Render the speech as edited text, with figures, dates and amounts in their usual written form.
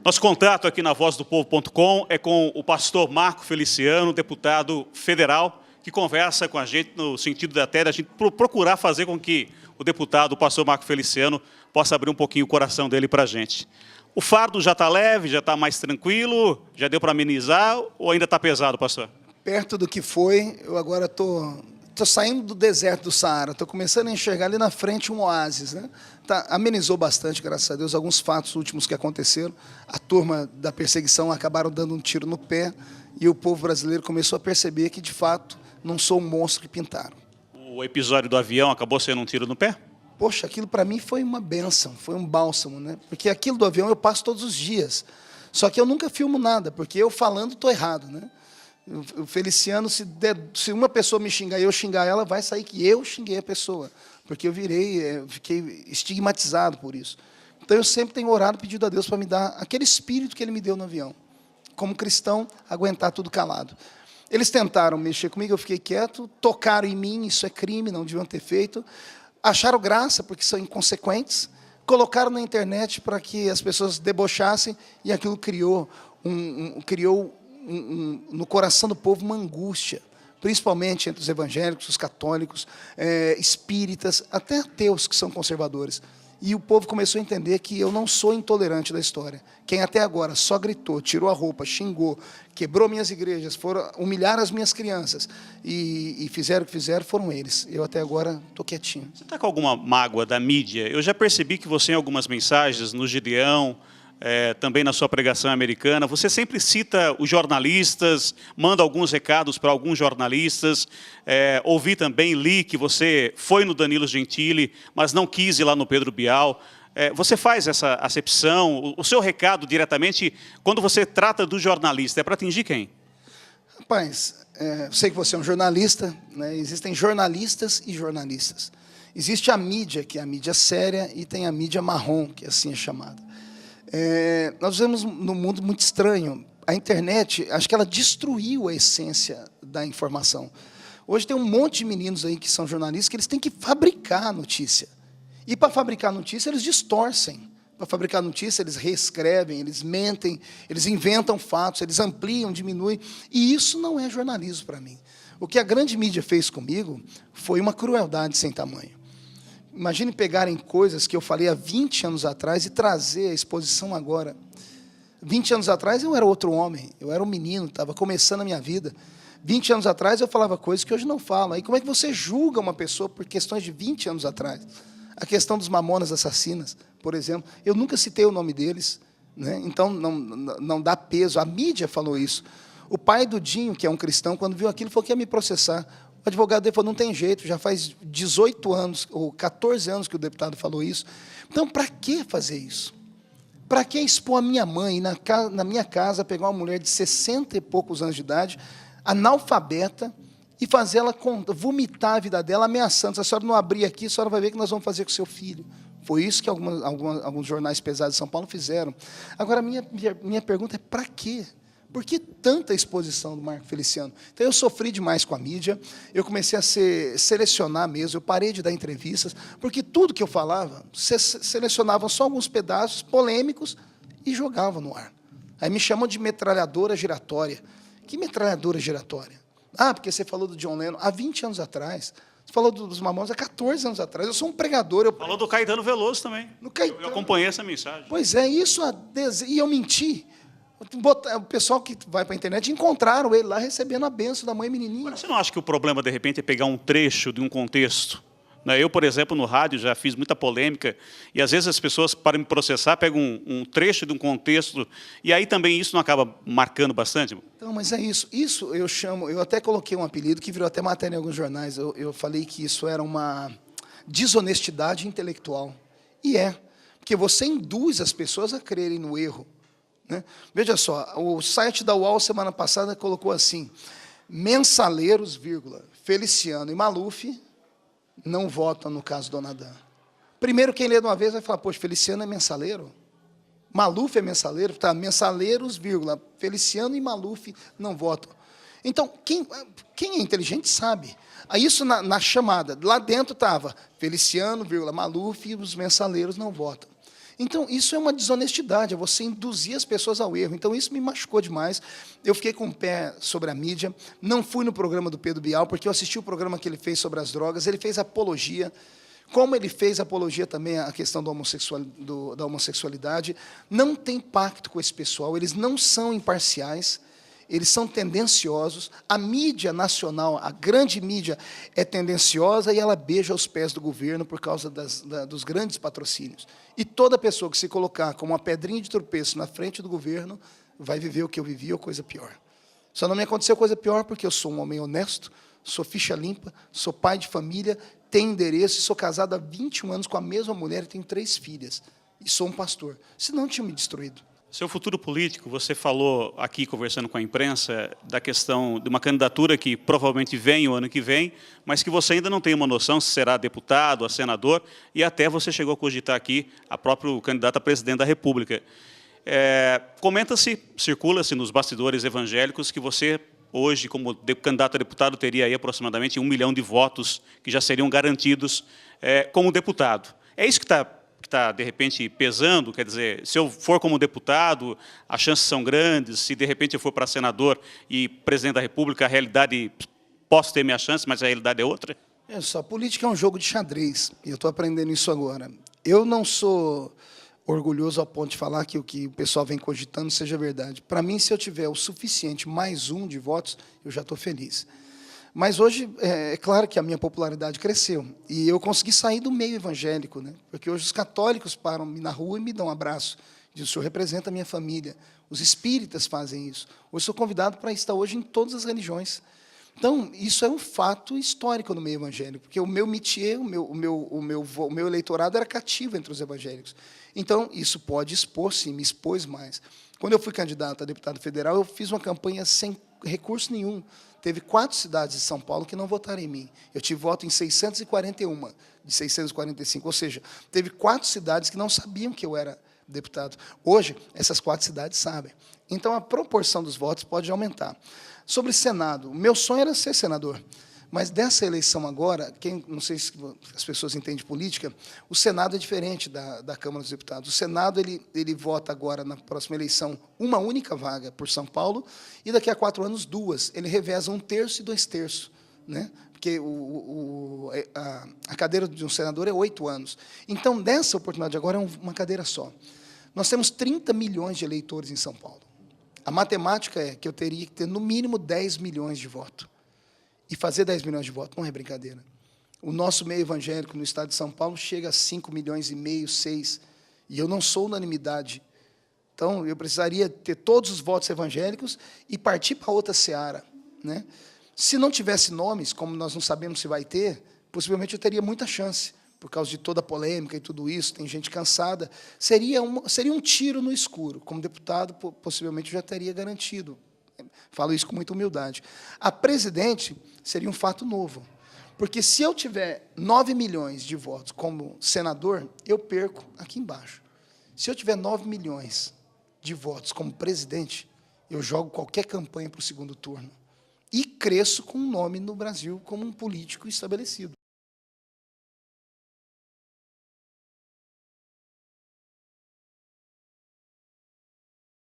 Nosso contato aqui na vozdopovo.com é com o pastor Marco Feliciano, deputado federal, que conversa com a gente no sentido da a gente procurar fazer com que o deputado, o pastor Marco Feliciano, possa abrir um pouquinho o coração dele para a gente. O fardo já está leve, já está mais tranquilo, já deu para amenizar ou ainda está pesado, pastor? Perto do que foi, eu agora estou saindo do deserto do Saara, estou começando a enxergar ali na frente um oásis, né? Amenizou bastante, graças a Deus, alguns fatos últimos que aconteceram. A turma da perseguição acabaram dando um tiro no pé e o povo brasileiro começou a perceber que, de fato, não sou um monstro que pintaram. O episódio do avião acabou sendo um tiro no pé? Poxa, aquilo para mim foi uma bênção, foi um bálsamo, né? Porque aquilo do avião eu passo todos os dias. Só que eu nunca filmo nada, porque eu falando estou errado, né? O Feliciano, se uma pessoa me xingar e eu xingar ela, vai sair que eu xinguei a pessoa, porque eu fiquei estigmatizado por isso. Então eu sempre tenho orado, pedido a Deus para me dar aquele espírito que Ele me deu no avião. Como cristão, aguentar tudo calado. Eles tentaram mexer comigo, eu fiquei quieto, tocaram em mim, isso é crime, não deviam ter feito. Acharam graça, porque são inconsequentes, colocaram na internet para que as pessoas debochassem, e aquilo criou no coração do povo uma angústia, principalmente entre os evangélicos, os católicos, espíritas, até ateus que são conservadores. E o povo começou a entender que eu não sou intolerante da história. Quem até agora só gritou, tirou a roupa, xingou, quebrou minhas igrejas, humilharam as minhas crianças e fizeram o que fizeram, foram eles. Eu até agora estou quietinho. Você está com alguma mágoa da mídia? Eu já percebi que você, em algumas mensagens, no Gideão, também na sua pregação americana, você sempre cita os jornalistas, manda alguns recados para alguns jornalistas. Ouvi também, li que você foi no Danilo Gentili, mas não quis ir lá no Pedro Bial. Você faz essa acepção? O seu recado diretamente, quando você trata do jornalista, é para atingir quem? Rapaz, sei que você é um jornalista, né? Existem jornalistas e jornalistas. Existe a mídia, que é a mídia séria, e tem a mídia marrom, que assim é chamada. Nós vivemos num mundo muito estranho. A internet, acho que ela destruiu a essência da informação. Hoje tem um monte de meninos aí que são jornalistas que eles têm que fabricar notícia. E para fabricar notícia, eles distorcem. Para fabricar notícia, eles reescrevem, eles mentem, eles inventam fatos, eles ampliam, diminuem. E isso não é jornalismo para mim. O que a grande mídia fez comigo foi uma crueldade sem tamanho. Imagine pegarem coisas que eu falei há 20 anos atrás e trazer a exposição agora. 20 anos atrás eu era outro homem, eu era um menino, estava começando a minha vida. 20 anos atrás eu falava coisas que hoje não falo. Aí como é que você julga uma pessoa por questões de 20 anos atrás? A questão dos mamonas assassinas, por exemplo, eu nunca citei o nome deles, né? Então não dá peso. A mídia falou isso. O pai do Dinho, que é um cristão, quando viu aquilo, falou que ia me processar. O advogado dele falou, não tem jeito, já faz 18 anos, ou 14 anos que o deputado falou isso. Então, para que fazer isso? Para que expor a minha mãe, e na minha casa, pegar uma mulher de 60 e poucos anos de idade, analfabeta, e fazer ela vomitar a vida dela, ameaçando, se a senhora não abrir aqui, a senhora vai ver o que nós vamos fazer com o seu filho. Foi isso que alguns jornais pesados de São Paulo fizeram. Agora, a minha pergunta é, para quê? Por que tanta exposição do Marco Feliciano? Então, eu sofri demais com a mídia, eu comecei a selecionar mesmo, eu parei de dar entrevistas, porque tudo que eu falava, selecionava só alguns pedaços polêmicos e jogava no ar. Aí me chamam de metralhadora giratória. Que metralhadora giratória? Ah, porque você falou do John Lennon há 20 anos atrás, você falou dos Mamonas há 14 anos atrás, eu sou um pregador. Falou do Caetano Veloso também. Eu acompanhei essa mensagem. Pois é, isso e eu menti. O pessoal que vai para a internet encontraram ele lá recebendo a bênção da mãe menininha. Mas você não acha que o problema, de repente, é pegar um trecho de um contexto? Eu, por exemplo, no rádio já fiz muita polêmica e, às vezes, as pessoas, para me processar, pegam um trecho de um contexto e aí também isso não acaba marcando bastante? Então, mas é isso. Isso eu até coloquei um apelido que virou até matéria em alguns jornais. Eu falei que isso era uma desonestidade intelectual. E porque você induz as pessoas a crerem no erro. Né? Veja só, o site da UOL, semana passada, colocou assim, mensaleiros, Feliciano e Maluf não votam no caso Dona Dan. Primeiro, quem lê de uma vez vai falar, poxa, Feliciano é mensaleiro? Maluf é mensaleiro? Tá, mensaleiros, Feliciano e Maluf não votam. Então, quem é inteligente sabe. Aí isso na chamada, lá dentro estava Feliciano, Maluf e os mensaleiros não votam. Então, isso é uma desonestidade, é você induzir as pessoas ao erro. Então, isso me machucou demais. Eu fiquei com o pé sobre a mídia, não fui no programa do Pedro Bial, porque eu assisti o programa que ele fez sobre as drogas, ele fez apologia, como ele fez apologia também à questão da homossexualidade. Não tem pacto com esse pessoal, eles não são imparciais, eles são tendenciosos. A mídia nacional, a grande mídia, é tendenciosa e ela beija os pés do governo por causa dos grandes patrocínios. E toda pessoa que se colocar como uma pedrinha de tropeço na frente do governo vai viver o que eu vivi ou coisa pior. Só não me aconteceu coisa pior porque eu sou um homem honesto, sou ficha limpa, sou pai de família, tenho endereço e sou casado há 21 anos com a mesma mulher e tenho 3 filhas. E sou um pastor. Senão tinha me destruído. Seu futuro político, você falou aqui, conversando com a imprensa, da questão de uma candidatura que provavelmente vem o ano que vem, mas que você ainda não tem uma noção se será deputado, a senador, e até você chegou a cogitar aqui a própria candidata a presidente da República. Comenta-se, circula-se nos bastidores evangélicos que você, hoje, como candidato a deputado, teria aí aproximadamente 1 milhão de votos que já seriam garantidos como deputado. É isso que está, de repente, pesando? Quer dizer, se eu for como deputado, as chances são grandes, se, de repente, eu for para senador e presidente da República, a realidade, posso ter minha chance, mas a realidade é outra? Só, política é um jogo de xadrez, e eu estou aprendendo isso agora. Eu não sou orgulhoso ao ponto de falar que o que o pessoal vem cogitando seja verdade. Para mim, se eu tiver o suficiente, mais 1 de votos, eu já estou feliz. Mas hoje, é claro que a minha popularidade cresceu, e eu consegui sair do meio evangélico, né? Porque hoje os católicos param na rua e me dão um abraço, dizem: o senhor representa a minha família. Os espíritas fazem isso. Hoje sou convidado para estar hoje em todas as religiões. Então, isso é um fato histórico no meio evangélico, porque o meu métier, o meu eleitorado era cativo entre os evangélicos. Então, isso pode expor, sim, me expôs mais. Quando eu fui candidato a deputado federal, eu fiz uma campanha sem recurso nenhum. Teve 4 cidades de São Paulo que não votaram em mim. Eu tive voto em 641, de 645, ou seja, teve 4 cidades que não sabiam que eu era deputado. Hoje, essas 4 cidades sabem. Então, a proporção dos votos pode aumentar. Sobre Senado, o meu sonho era ser senador, mas dessa eleição agora, não sei se as pessoas entendem política, o Senado é diferente da Câmara dos Deputados. O Senado ele vota agora, na próxima eleição, uma única vaga por São Paulo, e daqui a 4 anos, 2. Ele reveza 1/3 e 2/3, né? Porque a cadeira de um senador é 8 anos. Então, dessa oportunidade agora é uma cadeira só. Nós temos 30 milhões de eleitores em São Paulo. A matemática é que eu teria que ter, no mínimo, 10 milhões de votos. E fazer 10 milhões de votos não é brincadeira. O nosso meio evangélico no estado de São Paulo chega a 5,5 milhões, 6, e eu não sou unanimidade. Então, eu precisaria ter todos os votos evangélicos e partir para outra seara, né? Se não tivesse nomes, como nós não sabemos se vai ter, possivelmente eu teria muita chance, por causa de toda a polêmica e tudo isso, tem gente cansada. Seria um tiro no escuro. Como deputado, possivelmente eu já teria garantido. Falo isso com muita humildade. A presidente seria um fato novo, porque se eu tiver 9 milhões de votos como senador, eu perco aqui embaixo. Se eu tiver 9 milhões de votos como presidente, eu jogo qualquer campanha para o 2º turno. E cresço com um nome no Brasil como um político estabelecido.